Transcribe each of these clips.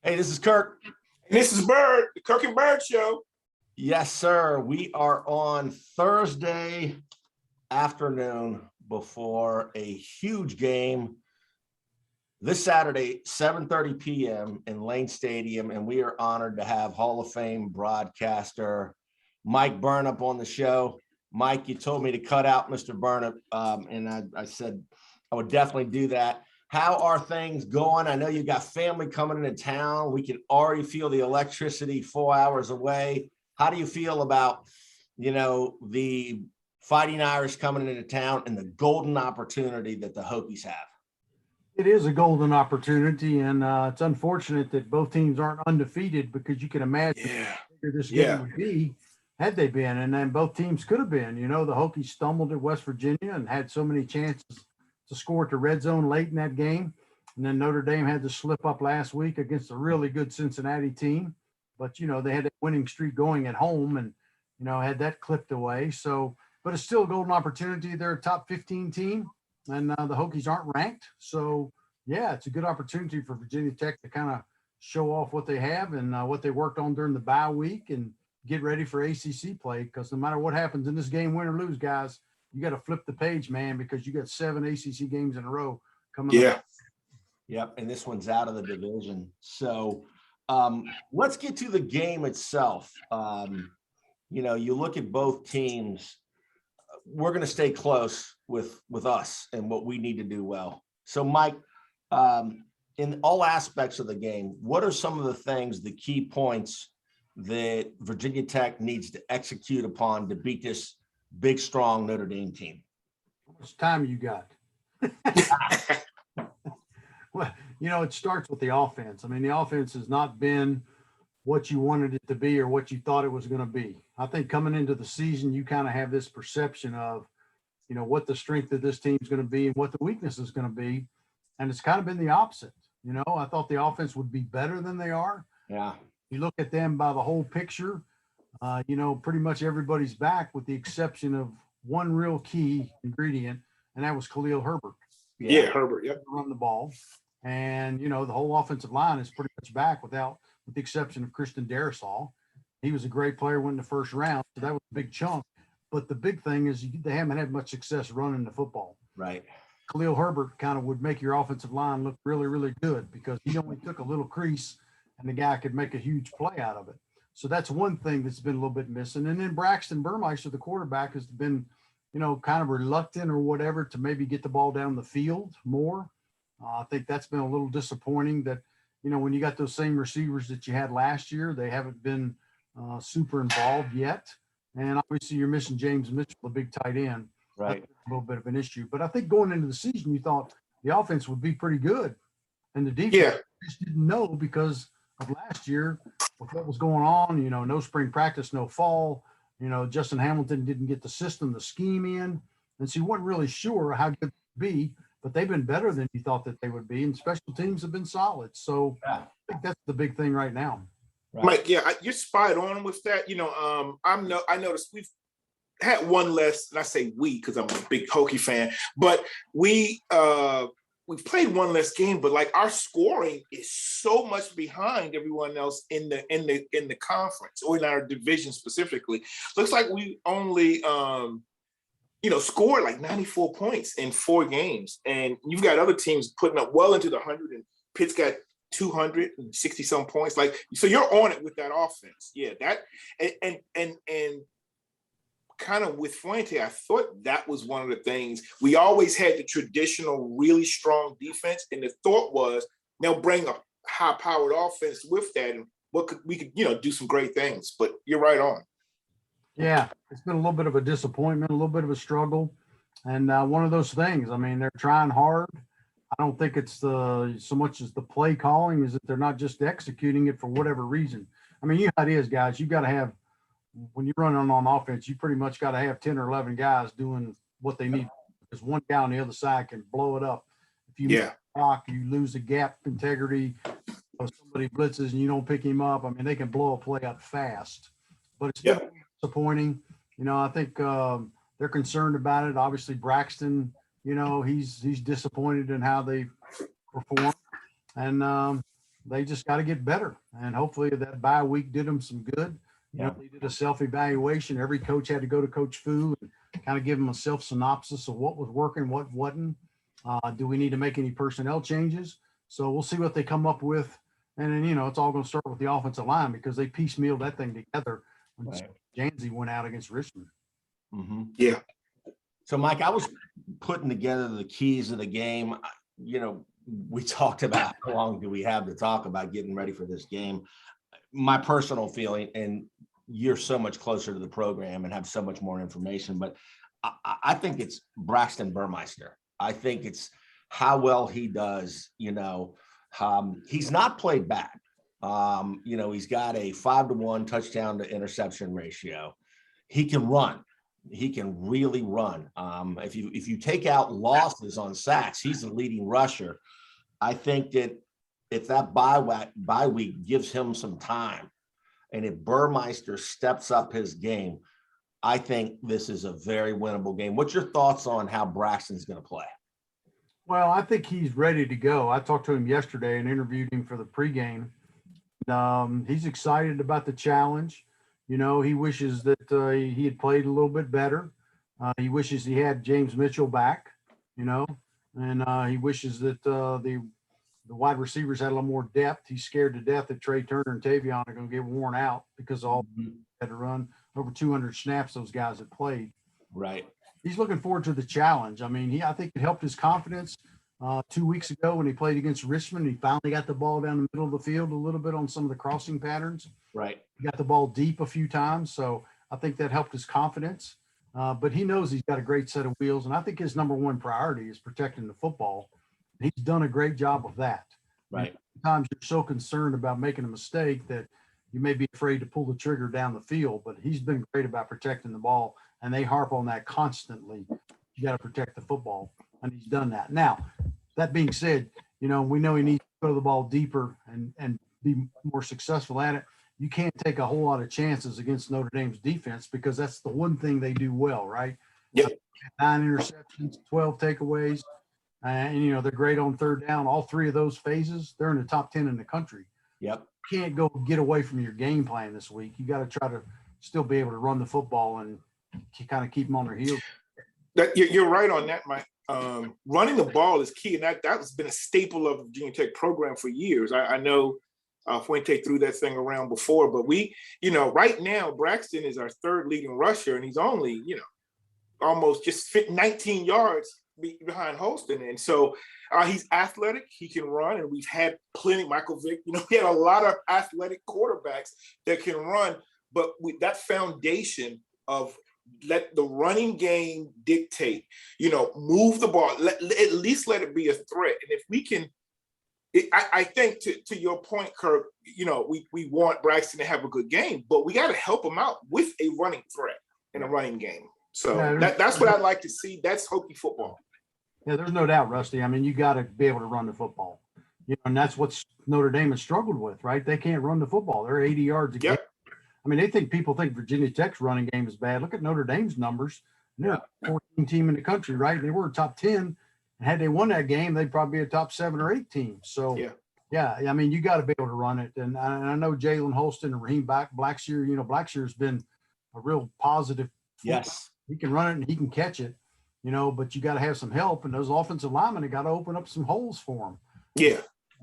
Hey, this is Kirk. And this is Bird, the Kirk and Bird Show. Yes, sir. We are on Thursday afternoon before a huge game this Saturday, 7:30 p.m. in Lane Stadium, and we are honored to have Hall of Fame broadcaster Mike Burnop on the show. Mike, you told me to cut out Mr. Burnop, and I said I would definitely do that. How are things going? I know you got family coming into town. We can already feel the electricity 4 hours away. How do you feel about, the Fighting Irish coming into town and the golden opportunity that the Hokies have? It is a golden opportunity, and it's unfortunate that both teams aren't undefeated, because you can imagine how bigger this game would be had they been, and then both teams could have been. The Hokies stumbled at West Virginia and had so many chances to score at the red zone late in that game. And then Notre Dame had to slip up last week against a really good Cincinnati team. But, they had that winning streak going at home and, had that clipped away. So, but it's still a golden opportunity. They're a top 15 team, and the Hokies aren't ranked. So, yeah, it's a good opportunity for Virginia Tech to kind of show off what they have and what they worked on during the bye week and get ready for ACC play. Because no matter what happens in this game, win or lose, guys, you got to flip the page, man, because you got 7 ACC games in a row coming up. Yep, and this one's out of the division. So let's get to the game itself. You look at both teams. We're going to stay close with us and what we need to do well. So, Mike, in all aspects of the game, what are some of the things, the key points that Virginia Tech needs to execute upon to beat this big, strong Notre Dame team? How much time you got? Well, it starts with the offense. I mean, the offense has not been what you wanted it to be or what you thought it was going to be. I think coming into the season, you kind of have this perception of, what the strength of this team is going to be and what the weakness is going to be. And it's kind of been the opposite. I thought the offense would be better than they are. Yeah. You look at them by the whole picture, pretty much everybody's back with the exception of one real key ingredient, and that was Khalil Herbert. Yeah, Herbert, run the ball. And, the whole offensive line is pretty much back with the exception of Christian Darrisaw. He was a great player, went in the first round, so that was a big chunk. But the big thing is they haven't had much success running the football. Right. Khalil Herbert kind of would make your offensive line look really, really good because he only took a little crease and the guy could make a huge play out of it. So that's one thing that's been a little bit missing. And then Braxton Burmeister, the quarterback, has been, kind of reluctant or whatever to maybe get the ball down the field more. I think that's been a little disappointing that, when you got those same receivers that you had last year, they haven't been super involved yet. And obviously you're missing James Mitchell, the big tight end. Right. That's a little bit of an issue. But I think going into the season, you thought the offense would be pretty good. And the defense just didn't know because of last year with what was going on, no spring practice, no fall. Justin Hamilton didn't get the system, the scheme in. And so you weren't really sure how good it would be, but they've been better than you thought that they would be. And special teams have been solid. So I think that's the big thing right now. Right. Mike, you're spot on with that. I noticed we've had one less, and I say we because I'm a big Hokie fan, but we've played one less game, but like our scoring is so much behind everyone else in the conference or in our division specifically. Looks like we only scored like 94 points in 4 games, and you've got other teams putting up well into the 100, and Pitt's got 260 some points. Like, so you're on it with that offense. Yeah, that and kind of with Fuente, I thought that was one of the things. We always had the traditional, really strong defense, and the thought was they'll bring a high-powered offense with that, and we could do some great things. But you're right on. Yeah, it's been a little bit of a disappointment, a little bit of a struggle, and one of those things. I mean, they're trying hard. I don't think it's so much as the play calling is that they're not just executing it for whatever reason. I mean, how it is, guys. You got to have, when you're running on offense, you pretty much got to have 10 or 11 guys doing what they need, because one guy on the other side can blow it up. If you block, you lose the gap integrity. If somebody blitzes and you don't pick him up, I mean, they can blow a play up fast. But it's been disappointing. I think they're concerned about it. Obviously, Braxton, he's disappointed in how they perform. And they just got to get better. And hopefully that bye week did them some good. You know, they did a self-evaluation. Every coach had to go to Coach Fu and kind of give them a self-synopsis of what was working, what wasn't. Do we need to make any personnel changes? So we'll see what they come up with. And then, you know, it's all going to start with the offensive line because they piecemealed that thing together when Janzi went out against Richmond. Yeah. So, Mike, I was putting together the keys of the game. You know, we talked about how long do we have to talk about getting ready for this game. My personal feeling, and you're so much closer to the program and have so much more information, but I think it's Braxton Burmeister. I think it's how well he does. You know, he's not played bad. You know, he's got a 5-to-1 touchdown to interception ratio. He can run. He can really run. If you take out losses on sacks, he's the leading rusher. I think that if that bye week gives him some time, and if Burmeister steps up his game, I think this is a very winnable game. What's your thoughts on how Braxton's going to play? Well, I think he's ready to go. I talked to him yesterday and interviewed him for the pregame. He's excited about the challenge. You know, he wishes that he had played a little bit better. He wishes he had James Mitchell back, you know, and he wishes that the wide receivers had a little more depth. He's scared to death that Trey Turner and Tavion are going to get worn out because all had to run over 200 snaps those guys had played. Right. He's looking forward to the challenge. I mean, I think it helped his confidence 2 weeks ago when he played against Richmond. He finally got the ball down the middle of the field a little bit on some of the crossing patterns. Right. He got the ball deep a few times. So I think that helped his confidence. But he knows he's got a great set of wheels. And I think his number one priority is protecting the football. He's done a great job of that. Right. Sometimes you're so concerned about making a mistake that you may be afraid to pull the trigger down the field, but he's been great about protecting the ball, and they harp on that constantly. You got to protect the football, and he's done that. Now, that being said, you know, we know he needs to throw the ball deeper and be more successful at it. You can't take a whole lot of chances against Notre Dame's defense because that's the one thing they do well, right? Yep. 9 interceptions, 12 takeaways. And, you know, they're great on third down. All three of those phases, they're in the top 10 in the country. Yep. You can't go get away from your game plan this week. You got to try to still be able to run the football and kind of keep them on their heels. You're right on that, Mike. Running the ball is key, and that has been a staple of the Virginia Tech program for years. I know Fuente threw that thing around before, but we, you know, right now, Braxton is our third leading rusher, and he's only, you know, almost just fit 19 yards behind Holston. And so he's athletic, he can run, and we've had plenty, Michael Vick, you know, we had a lot of athletic quarterbacks that can run, but with that foundation of let the running game dictate, you know, move the ball, at least let it be a threat. And if we can, I think to your point, Kirk, you know, we want Braxton to have a good game, but we got to help him out with a running threat in a running game. So that's what I'd like to see. That's Hokie football. Yeah, there's no doubt, Rusty. I mean, you got to be able to run the football. You know, and that's what Notre Dame has struggled with, right? They can't run the football. They're 80 yards a game. I mean, people think Virginia Tech's running game is bad. Look at Notre Dame's numbers. They're a 14 team in the country, right? They were a top 10. And had they won that game, they'd probably be a top 7 or 8 team. So, yeah, I mean, you got to be able to run it. And I know Jalen Holston and Raheem Blackshear, you know, Blackshear's been a real positive. Yes. He can run it and he can catch it, you know, but you got to have some help. And those offensive linemen have got to open up some holes for him. Yeah.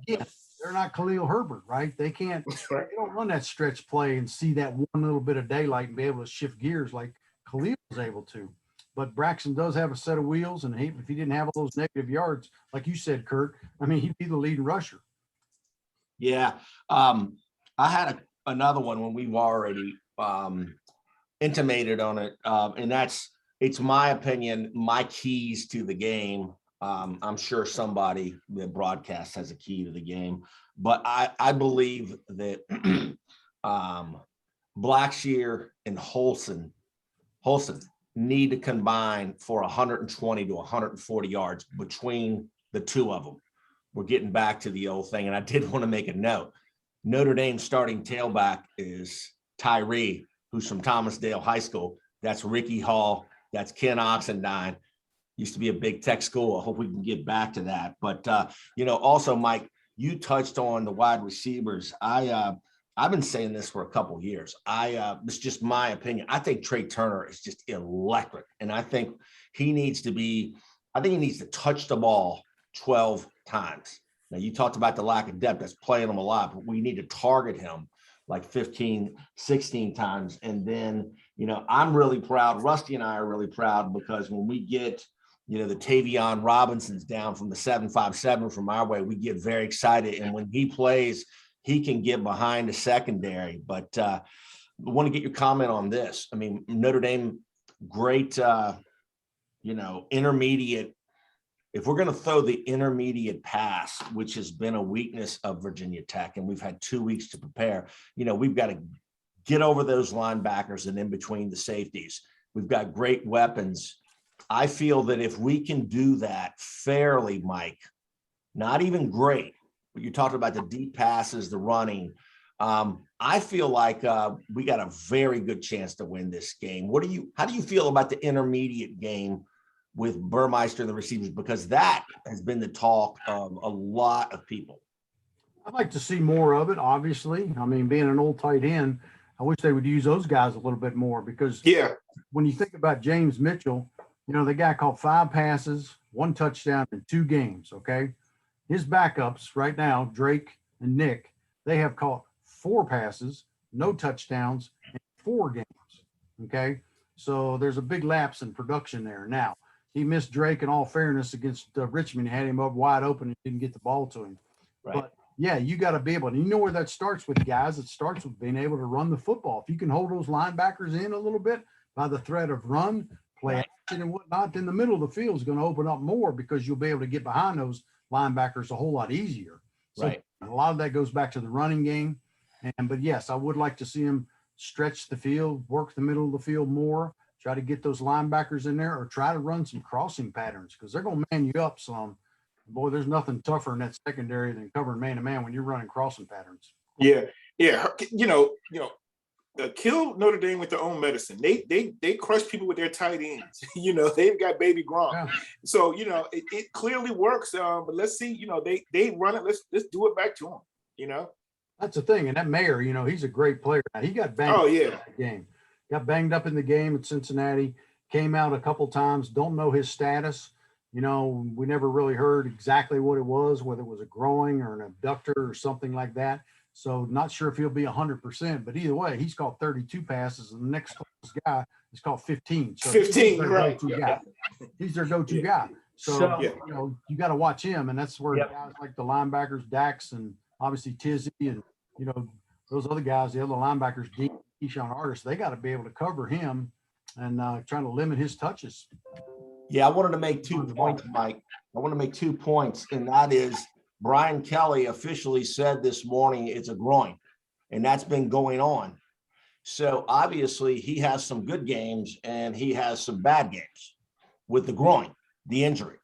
They're not Khalil Herbert, right? They can't, they don't run that stretch play and see that one little bit of daylight and be able to shift gears like Khalil was able to. But Braxton does have a set of wheels, and if he didn't have all those negative yards, like you said, Kurt, I mean, he'd be the leading rusher. Yeah. I had another one when we've already intimated on it, and it's my opinion, my keys to the game. I'm sure somebody that broadcasts has a key to the game, but I believe that Blackshear and Holston need to combine for 120 to 140 yards between the two of them. We're getting back to the old thing, and I did want to make a note. Notre Dame's starting tailback is Tyree, who's from Thomasdale High School. That's Ricky Hall. That's Ken Oxendine. Used to be a big tech school. I hope we can get back to that. But, you know, also, Mike, you touched on the wide receivers. I've been saying this for a couple of years. It's just my opinion. I think Trey Turner is just electric, and I think he needs to touch the ball 12 times. Now, you talked about the lack of depth that's playing him a lot, but we need to target him like 15, 16 times. And then, I'm really proud. Rusty and I are really proud because when we get, the Tavion Robinsons down from the 757 from our way, we get very excited. And when he plays, he can get behind the secondary. But I want to get your comment on this. I mean, Notre Dame, great, intermediate. If we're going to throw the intermediate pass, which has been a weakness of Virginia Tech, and we've had 2 weeks to prepare, we've got to get over those linebackers and in between the safeties. We've got great weapons. I feel that if we can do that fairly, Mike, not even great, but you talked about the deep passes, the running. I feel like we got a very good chance to win this game. How do you feel about the intermediate game with Burmeister and the receivers? Because that has been the talk of a lot of people. I'd like to see more of it, obviously. I mean, being an old tight end, I wish they would use those guys a little bit more because when you think about James Mitchell, the guy caught 5 passes, 1 touchdown in 2 games, okay? His backups right now, Drake and Nick, they have caught 4 passes, no touchdowns in 4 games, okay? So there's a big lapse in production there. Now, he missed Drake in all fairness against Richmond. He had him up wide open and didn't get the ball to him. Right. But, yeah, you got to be able to. You know where that starts with, guys? It starts with being able to run the football. If you can hold those linebackers in a little bit by the threat of run, play action and whatnot, then the middle of the field is going to open up more because you'll be able to get behind those linebackers a whole lot easier. So right. A lot of that goes back to the running game. But, yes, I would like to see him stretch the field, work the middle of the field more, try to get those linebackers in there or try to run some crossing patterns because they're going to man you up some. Boy, there's nothing tougher in that secondary than covering man-to-man when you're running crossing patterns. Yeah. Kill Notre Dame with their own medicine. They crush people with their tight ends. They've got baby Gronk. Yeah. So, it clearly works. But let's see, they run it. Let's do it back to them, That's the thing. And that Mayer, he's a great player. Now, he got banged up in the game. Got banged up in the game at Cincinnati, came out a couple times, don't know his status. We never really heard exactly what it was, whether it was a groin or an abductor or something like that. So not sure if he'll be 100%, but either way, he's caught 32 passes, and the next closest guy is caught 15. So 15, right? He's their go-to guy. So you got to watch him, and that's where guys like the linebackers, Dax, and obviously Tizzy, and those other guys, the other linebackers, Keyshawn Artist, they got to be able to cover him and trying to limit his touches. Yeah, I wanted to make 2 points, Mike. I want to make 2 points, and that is Brian Kelly officially said this morning it's a groin, and that's been going on. So obviously he has some good games and he has some bad games with the groin, the injury.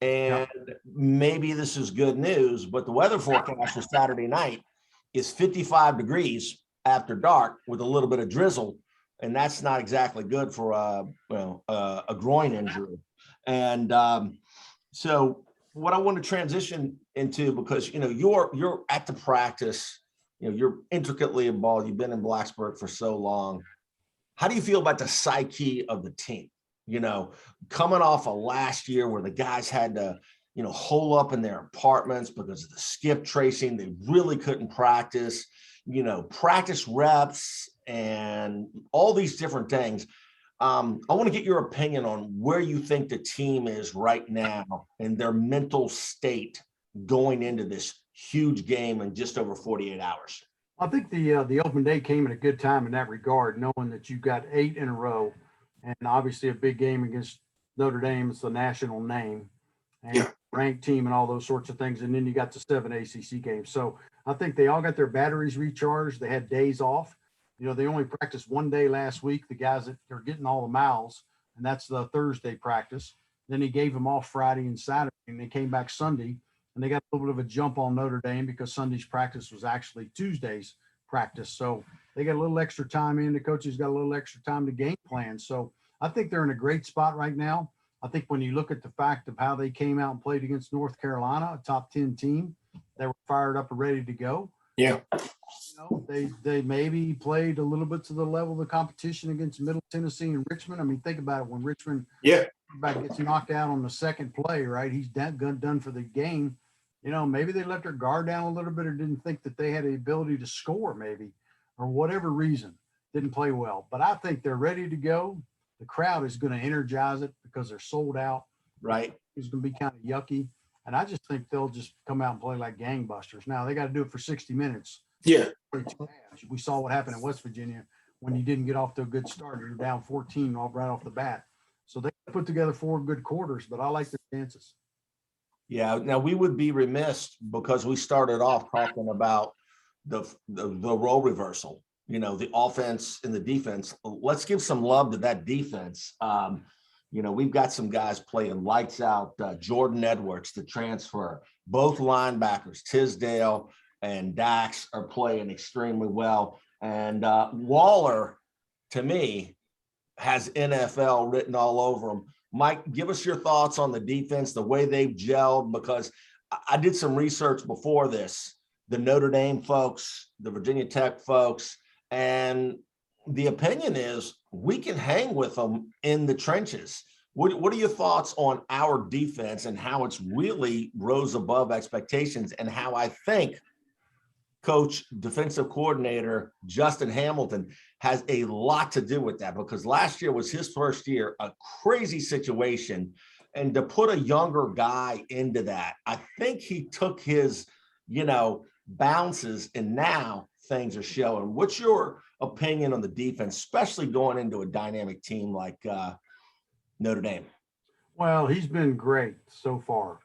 And maybe this is good news, but the weather forecast for Saturday night is 55 degrees after dark with a little bit of drizzle. And that's not exactly good for a groin injury. And so what I want to transition into, because, you're at the practice, you're intricately involved. You've been in Blacksburg for so long. How do you feel about the psyche of the team? Coming off of last year where the guys had to, hole up in their apartments because of the skip tracing. They really couldn't practice, practice reps and all these different things. I want to get your opinion on where you think the team is right now and their mental state going into this huge game in just over 48 hours. I think the open day came at a good time in that regard, knowing that you've got 8 in a row and obviously a big game against Notre Dame. It's the national name and ranked team and all those sorts of things. And then you got the 7 ACC games. So I think they all got their batteries recharged. They had days off. They only practiced 1 day last week, the guys that are getting all the miles, and that's the Thursday practice. Then he gave them off Friday and Saturday, and they came back Sunday, and they got a little bit of a jump on Notre Dame because Sunday's practice was actually Tuesday's practice. So they got a little extra time in. The coaches got a little extra time to game plan. So I think they're in a great spot right now. I think when you look at the fact of how they came out and played against North Carolina, a top 10 team, They were fired up and ready to go. Yeah. They maybe played a little bit to the level of the competition against Middle Tennessee and Richmond. I mean, think about it. When Richmond gets knocked out on the second play, right? He's done for the game. Maybe they let their guard down a little bit or didn't think that they had the ability to score, maybe, or whatever reason, didn't play well. But I think they're ready to go. The crowd is going to energize it because they're sold out. Right. It's going to be kind of yucky. And I just think they'll just come out and play like gangbusters. Now, they got to do it for 60 minutes. Yeah. We saw what happened in West Virginia when you didn't get off to a good start. You're down 14 right off the bat. So they put together 4 good quarters, but I like their chances. Yeah. Now we would be remiss because we started off talking about the role reversal, the offense and the defense. Let's give some love to that defense. We've got some guys playing lights out. Jordan Edwards, the transfer, both linebackers, Tisdale and Dax are playing extremely well. And Waller, to me, has NFL written all over him. Mike, give us your thoughts on the defense, the way they've gelled, because I did some research before this, the Notre Dame folks, the Virginia Tech folks, and the opinion is we can hang with them in the trenches. What are your thoughts on our defense and how it's really rose above expectations, and how I think coach, defensive coordinator Justin Hamilton has a lot to do with that, because last year was his first year, a crazy situation. And to put a younger guy into that, I think he took his, bounces, and now things are showing. What's your opinion on the defense, especially going into a dynamic team like Notre Dame? Well, he's been great so far.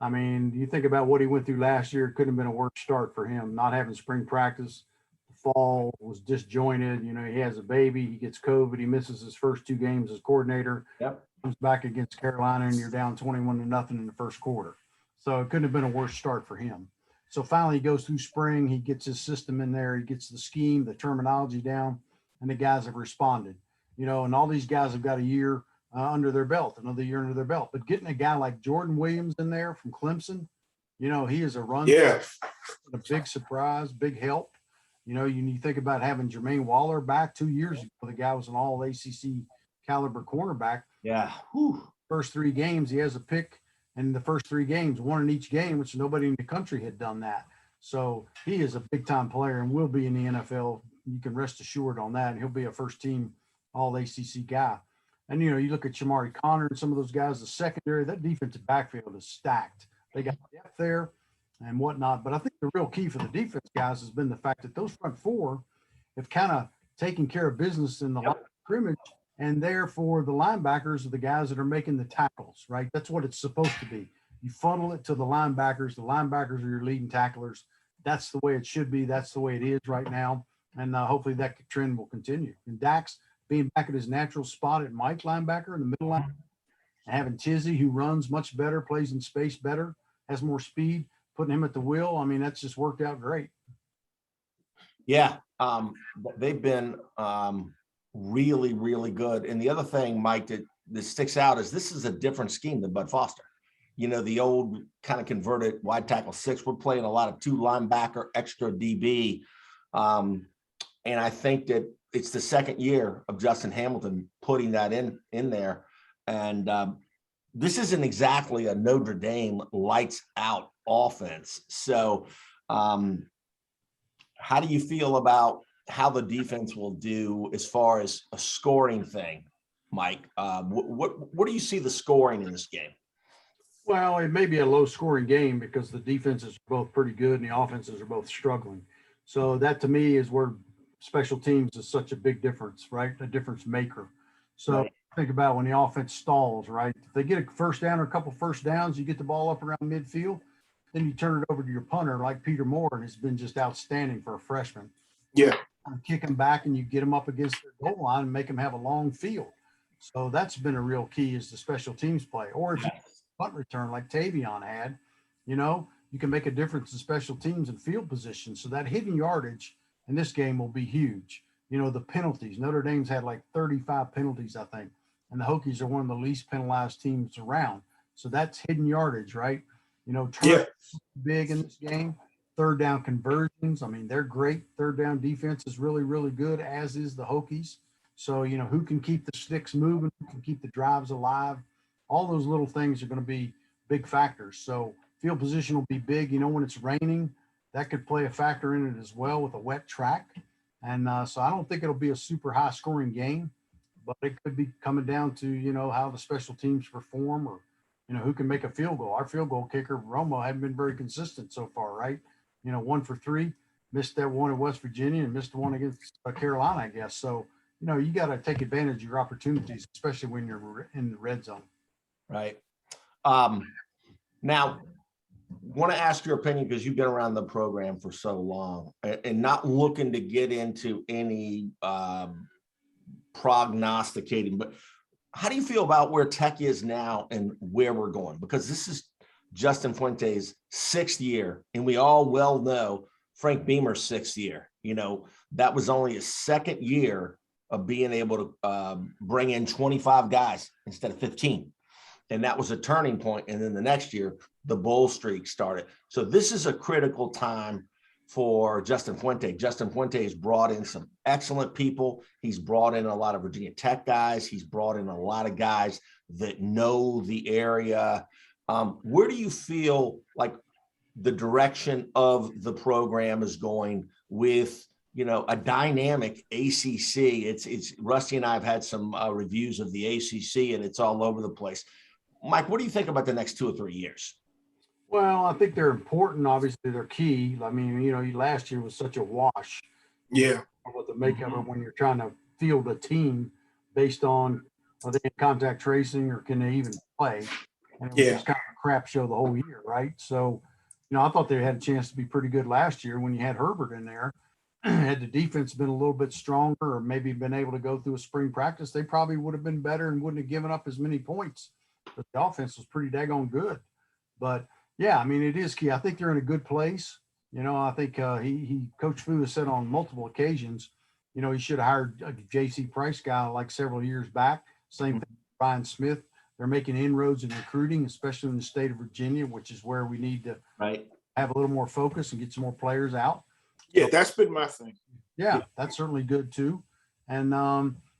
I mean, you think about what he went through last year, it couldn't have been a worse start for him, not having spring practice. The fall was disjointed. He has a baby, he gets COVID, he misses his first 2 games as coordinator. Yep. Comes back against Carolina and you're down 21-0 in the first quarter. So it couldn't have been a worse start for him. So finally he goes through spring, he gets his system in there, he gets the scheme, the terminology down, and the guys have responded. And all these guys have got a year under their belt, another year under their belt. But getting a guy like Jordan Williams in there from Clemson, he is a run. Yeah. A big surprise, big help. You think about having Jermaine Waller back 2 years ago. The guy was an all ACC caliber cornerback. Yeah. First 3 games, he has a pick in the first 3 games, 1 in each game, which nobody in the country had done that. So he is a big time player and will be in the NFL. You can rest assured on that. And he'll be a first team all ACC guy. And, you look at Shamari Connor and some of those guys, the secondary, that defensive backfield is stacked. They got depth there and whatnot. But I think the real key for the defense guys has been the fact that those front 4 have kind of taken care of business in the line of scrimmage. And therefore, the linebackers are the guys that are making the tackles, right? That's what it's supposed to be. You funnel it to the linebackers. The linebackers are your leading tacklers. That's the way it should be. That's the way it is right now. And hopefully that trend will continue. And Dax being back at his natural spot at Mike linebacker in the middle line, and having Tizzy, who runs much better, plays in space better, has more speed, putting him at the wheel. I mean, that's just worked out great. Yeah. They've been really, really good. And the other thing, Mike, that sticks out is this is a different scheme than Bud Foster. The old kind of converted wide tackle 6. We're playing a lot of 2 linebacker, extra DB. And I think that it's the second year of Justin Hamilton putting that in there. And this isn't exactly a Notre Dame lights out offense. So how do you feel about how the defense will do as far as a scoring thing, Mike? What do you see the scoring in this game? Well, it may be a low scoring game because the defenses are both pretty good and the offenses are both struggling. So that to me is where special teams is such a big difference, right? A difference maker. So Right. Think about when the offense stalls, right? If they get a first down or a couple first downs, you get the ball up around midfield, then you turn it over to your punter like Peter Moore, and it's been just outstanding for a freshman. Yeah. Kick them back and you get them up against their goal line and make them have a long field. So that's been a real key is the special teams play. Or if you punt return like Tavion had, you can make a difference in special teams and field position. So that hidden yardage in this game will be huge. The penalties. Notre Dame's had like 35 penalties, I think. And the Hokies are one of the least penalized teams around. So that's hidden yardage, right? Yeah. Big in this game. Third down conversions. I mean, they're great. Third down defense is really, really good, as is the Hokies. So, who can keep the sticks moving, who can keep the drives alive. All those little things are going to be big factors. So field position will be big. When it's raining, that could play a factor in it as well with a wet track. And so I don't think it'll be a super high scoring game, but it could be coming down to, how the special teams perform or, who can make a field goal. Our field goal kicker, Romo, hadn't been very consistent so far, right? 1 for 3, missed that one at West Virginia and missed the one against Carolina, I guess. So, you got to take advantage of your opportunities, especially when you're in the red zone. Right. Now, want to ask your opinion because you've been around the program for so long and not looking to get into any prognosticating, but how do you feel about where Tech is now and where we're going? Because this is Justin Fuente's 6th year, and we all well know Frank Beamer's 6th year. That was only his 2nd year of being able to bring in 25 guys instead of 15. And that was a turning point. And then the next year, the bowl streak started. So this is a critical time for Justin Fuente. Justin Fuente has brought in some excellent people. He's brought in a lot of Virginia Tech guys. He's brought in a lot of guys that know the area. Where do you feel like the direction of the program is going with, a dynamic ACC? It's Rusty and I have had some reviews of the ACC, and it's all over the place. Mike, what do you think about the next 2 or 3 years? Well, I think they're important. Obviously, they're key. I mean, last year was such a wash. Yeah. With the makeup of when you're trying to field a team based on are they in contact tracing or can they even play? And it was just kind of a crap show the whole year, right? So, I thought they had a chance to be pretty good last year when you had Herbert in there. Had the defense been a little bit stronger or maybe been able to go through a spring practice, they probably would have been better and wouldn't have given up as many points. But the offense was pretty daggone good. But yeah, I mean, it is key. I think they're in a good place. I think Coach Fu has said on multiple occasions, he should have hired a J.C. Price guy like several years back. Same thing with Brian Smith. They're making inroads in recruiting, especially in the state of Virginia, which is where we need to have a little more focus and get some more players out. Yeah, that's been my thing. Yeah, that's certainly good too. And,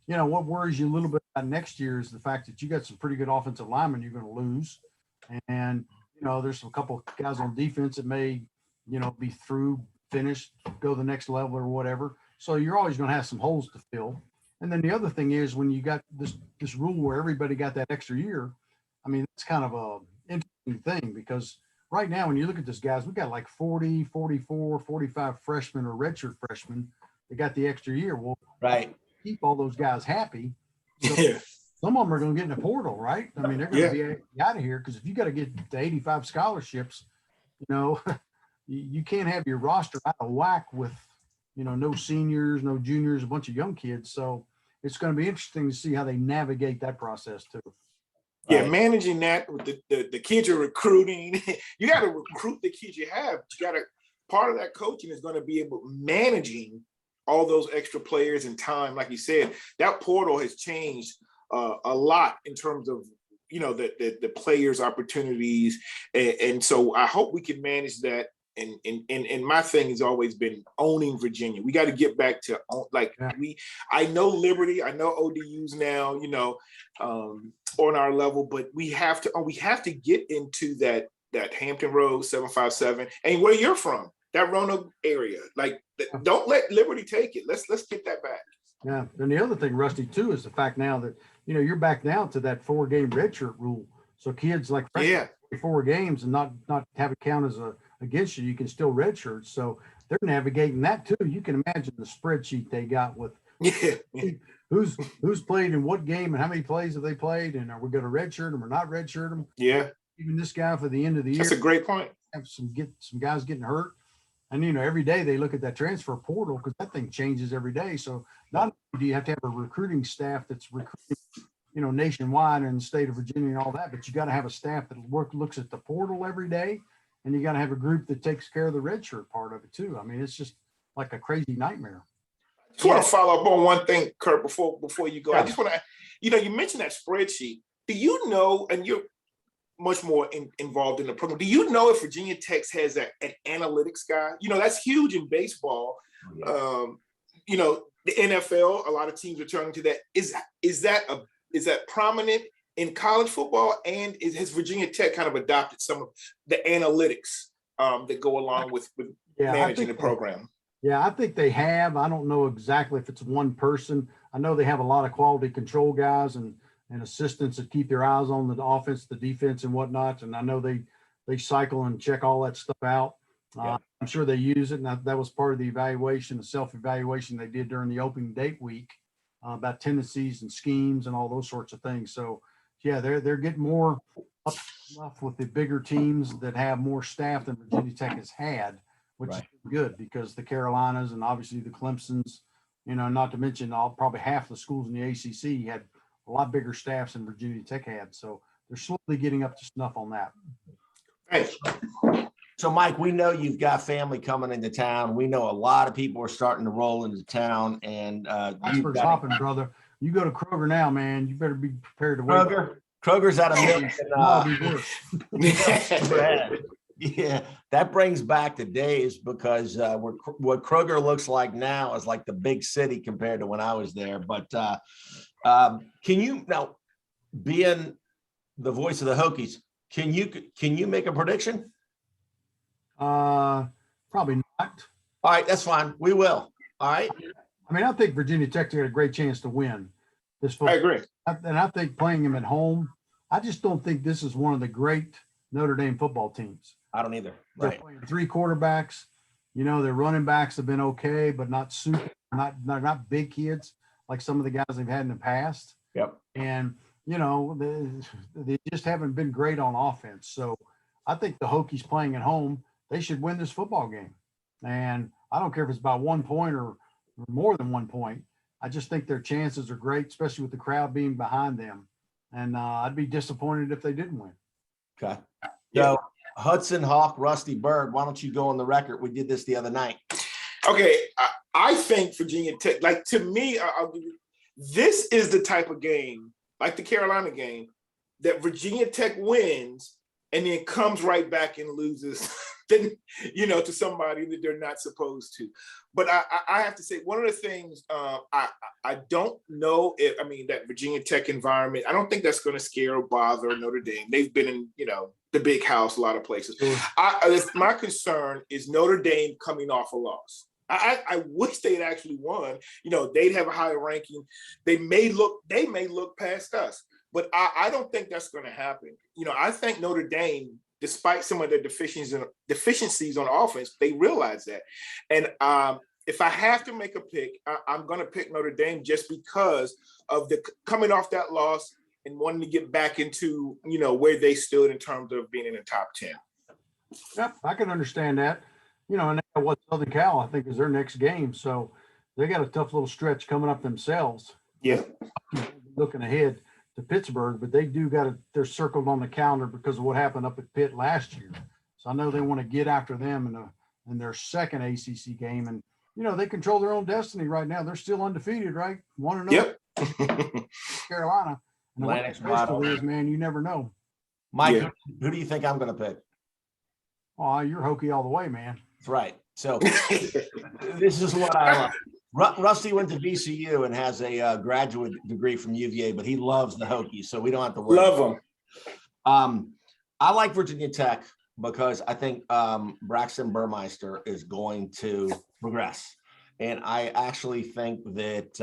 what worries you a little bit about next year is the fact that you got some pretty good offensive linemen you're going to lose. And, there's a couple of guys on defense that may, be through, finished, go the next level or whatever. So you're always going to have some holes to fill. And then the other thing is when you got this rule where everybody got that extra year, I mean, it's kind of a interesting thing because right now when you look at this guys, we got like 40, 44, 45 freshmen or redshirt freshmen that got the extra year. Well, keep all those guys happy. So some of them are going to get in the portal, right? I mean, they're going to be out of here because if you got to get to 85 scholarships, you can't have your roster out of whack with, no seniors, no juniors, a bunch of young kids. So it's going to be interesting to see how they navigate that process too. Yeah, managing that with the kids you're recruiting, you got to recruit the kids you have. You got to, part of that coaching is going to be able managing all those extra players and time. Like you said, that portal has changed a lot in terms of, the players' opportunities. And so I hope we can manage that. And my thing has always been owning Virginia. We got to get back to I know Liberty, I know ODU's now, on our level, but we have to get into that Hampton Road 757 and where you're from, that Roanoke area. Like, don't let Liberty take it. Let's get that back. Yeah. And the other thing, Rusty, too, is the fact now that, you're back down to that 4-game redshirt rule. So kids like 4 games and not have it count as against you, you can still redshirt. So they're navigating that too. You can imagine the spreadsheet they got with who's played in what game and how many plays have they played, and are we going to redshirt them or not redshirt them? Yeah. Even this guy for the end of the year. That's a great point. Have some guys getting hurt. And, every day they look at that transfer portal because that thing changes every day. So not only do you have to have a recruiting staff that's recruiting, nationwide in the state of Virginia and all that, but you got to have a staff that looks at the portal every day, and you got to have a group that takes care of the redshirt part of it too. I mean, it's just like a crazy nightmare. I just want to follow up on one thing, Kurt, before you go. I just want to, you mentioned that spreadsheet. Do you know, and much more involved in the program. Do you know if Virginia Tech has an analytics guy? You know, that's huge in baseball. Yeah. You know, the NFL, a lot of teams are turning to that. Is that prominent in college football? And has Virginia Tech kind of adopted some of the analytics that go along with managing the program? Yeah, I think they have. I don't know exactly if it's one person. I know they have a lot of quality control guys and assistants that keep their eyes on the offense, the defense, and whatnot. And I know they cycle and check all that stuff out. Yeah. I'm sure they use it. And that was part of the evaluation, the self-evaluation they did during the opening date week about tendencies and schemes and all those sorts of things. So, yeah, they're getting more up with the bigger teams that have more staff than Virginia Tech has had, which is good because the Carolinas and obviously the Clemsons, you know, not to mention probably half the schools in the ACC had a lot bigger staffs than Virginia Tech had. So they're slowly getting up to snuff on that. Thanks. So, Mike, we know you've got family coming into town. We know a lot of people are starting to roll into town, and That's hopping, brother. You go to Kroger now, man. You better be prepared to wait. Kroger's at a million. Yeah, that brings back the days because what Kroger looks like now is like the big city compared to when I was there. But can you now, being the voice of the Hokies, can you make a prediction? Probably not. All right, that's fine. We will. All right. I mean, I think Virginia Tech's got a great chance to win this football. I agree. And I think playing them at home, I just don't think this is one of the great Notre Dame football teams. I don't either. They're Right. playing 3 quarterbacks. You know, their running backs have been okay, but not super, not big kids like some of the guys they've had in the past. Yep. And, you know, they just haven't been great on offense. So I think the Hokies playing at home, they should win this football game. And I don't care if it's by 1 point or more than 1 point. I just think their chances are great, especially with the crowd being behind them. And I'd be disappointed if they didn't win. Okay. So Hudson Hawk, Rusty Bird, why don't you go on the record? We did this the other night. Okay, I think Virginia Tech, like to me, this is the type of game, like the Carolina game, that Virginia Tech wins and then comes right back and loses, then, you know, to somebody that they're not supposed to. But I have to say, one of the things I don't know if, I mean, that Virginia Tech environment, I don't think that's going to scare or bother Notre Dame. They've been in, you know, the big house, a lot of places. My concern is Notre Dame coming off a loss. I wish they'd actually won. You know, they'd have a higher ranking. They may look past us, but I don't think that's going to happen. You know, I think Notre Dame, despite some of their deficiencies on offense, they realize that. And if I have to make a pick, I'm going to pick Notre Dame just because of the coming off that loss and wanting to get back into, you know, where they stood in terms of being in the top 10. Yep, I can understand that. You know, and what Southern Cal, I think, is their next game. So they got a tough little stretch coming up themselves. Yeah. Looking ahead to Pittsburgh, but they do they're circled on the calendar because of what happened up at Pitt last year. So I know they want to get after them in their second ACC game. And, you know, they control their own destiny right now. They're still undefeated, right? 1-0. Yep. Carolina. And Atlantic's the is, man, you never know. Mike, who do you think I'm going to pick? Oh, you're Hokie all the way, man. That's right. So this is what I love. Rusty went to VCU and has a graduate degree from UVA, but he loves the Hokies, so we don't have to worry. Love them. I like Virginia Tech because I think Braxton Burmeister is going to progress. And I actually think that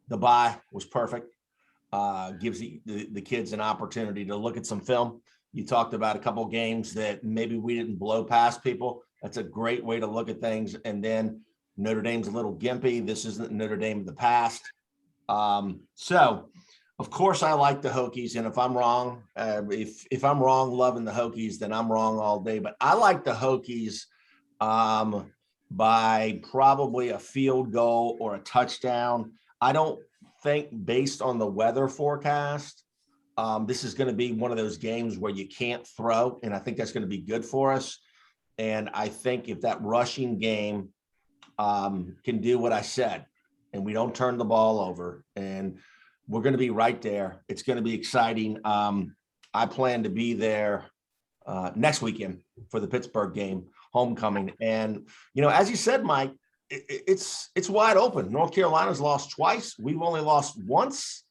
the bye was perfect. Gives the kids an opportunity to look at some film. You talked about a couple of games that maybe we didn't blow past people. That's a great way to look at things. And then Notre Dame's a little gimpy. This isn't Notre Dame of the past. So, of course, I like the Hokies. And if I'm wrong, if I'm wrong loving the Hokies, then I'm wrong all day. But I like the Hokies by probably a field goal or a touchdown. I don't think, based on the weather forecast, this is going to be one of those games where you can't throw, and I think that's going to be good for us. And I think if that rushing game can do what I said, and we don't turn the ball over, and we're going to be right there, it's going to be exciting. I plan to be there next weekend for the Pittsburgh game, homecoming. And, as you said, Mike, it's wide open. North Carolina's lost twice. We've only lost once,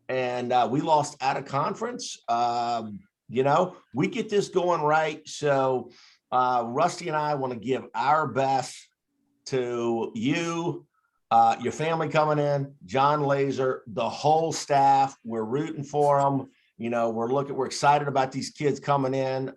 and we lost at a conference. We get this going right. So Rusty and I want to give our best to you, your family coming in, John Laser, the whole staff. We're rooting for them. We're excited about these kids coming in.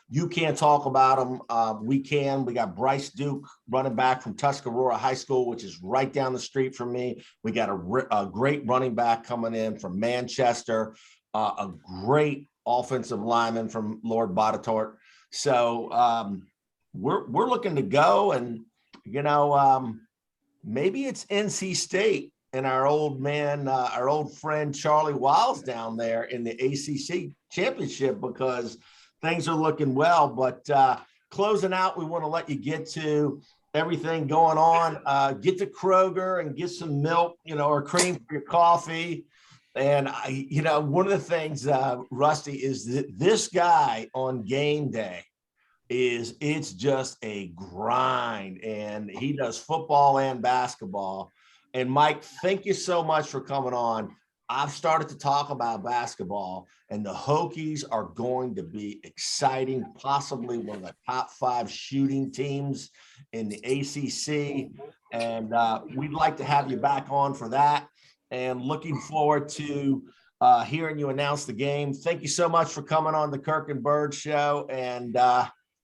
You can't talk about them. We can. We got Bryce Duke running back from Tuscarora High School, which is right down the street from me. We got a great running back coming in from Manchester, a great offensive lineman from Lord Bottitort. So we're looking to go, and maybe it's NC State and our old friend Charlie Wiles down there in the ACC championship, because things are looking well. But closing out, we want to let you get to everything going on. Get to Kroger and get some milk, or cream for your coffee. And one of the things, Rusty, is that this guy on game day it's just a grind, and he does football and basketball. And Mike, thank you so much for coming on. I've started to talk about basketball, and the Hokies are going to be exciting, possibly one of the top 5 shooting teams in the ACC. And we'd like to have you back on for that, and looking forward to hearing you announce the game. Thank you so much for coming on the Kirk and Bird Show, and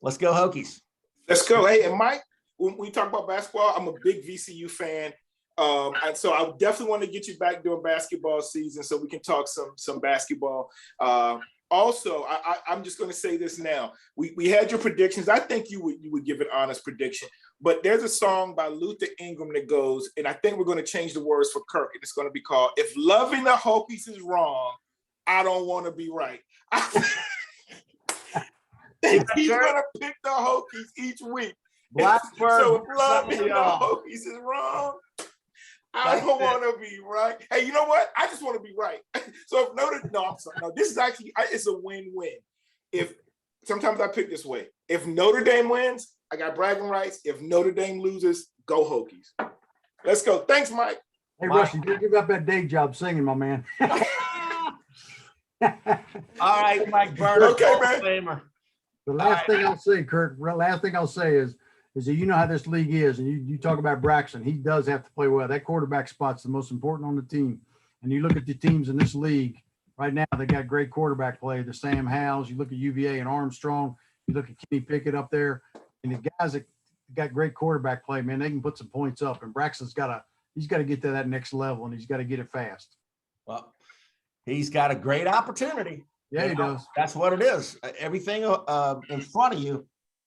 let's go Hokies. Let's go. Hey, and Mike, when we talk about basketball, I'm a big VCU fan. And so I definitely want to get you back during basketball season so we can talk some basketball. Also, I'm just going to say this now. We had your predictions. I think you would give an honest prediction. But there's a song by Luther Ingram that goes, and I think we're going to change the words for Kirk, and it's going to be called, "If loving the Hokies is wrong, I don't want to be right." He's going to pick the Hokies each week. Blacksburg. So if loving the Hokies is wrong, I don't want to be right. Hey, you know what? I just want to be right. So if this is actually, it's a win-win. If sometimes I pick this way, if Notre Dame wins, I got bragging rights. If Notre Dame loses, go Hokies. Let's go. Thanks, Mike. Hey, Rusty, don't give up that day job singing, my man. All right, Mike Burner. Okay, man. The last thing I'll say, Kurt, last thing I'll say is that you know how this league is, and you talk about Braxton. He does have to play well. That quarterback spot's the most important on the team. And you look at the teams in this league right now, they got great quarterback play. The Sam Howells, you look at UVA and Armstrong, you look at Kenny Pickett up there, and the guys that got great quarterback play, man, they can put some points up. And Braxton's he's got to get to that next level, and he's got to get it fast. Well, he's got a great opportunity. Yeah, he does. That's what it is. Everything in front of you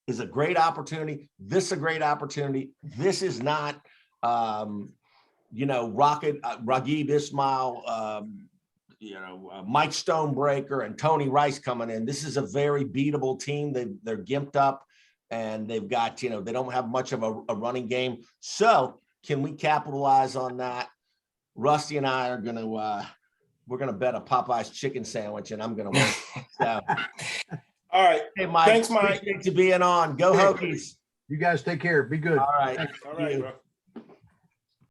is a great opportunity. This is a great opportunity. This is not, Raghib Ismail, Mike Stonebreaker and Tony Rice coming in. This is a very beatable team. They're gimped up, and they've got, they don't have much of a running game. So can we capitalize on that? Rusty and I are going to, we're going to bet a Popeye's chicken sandwich, and I'm going to win. So, all right. Hey, Mike. Thanks, Mike. Appreciate you being on. Go Hokies. You guys take care. Be good. All right. All right, bro.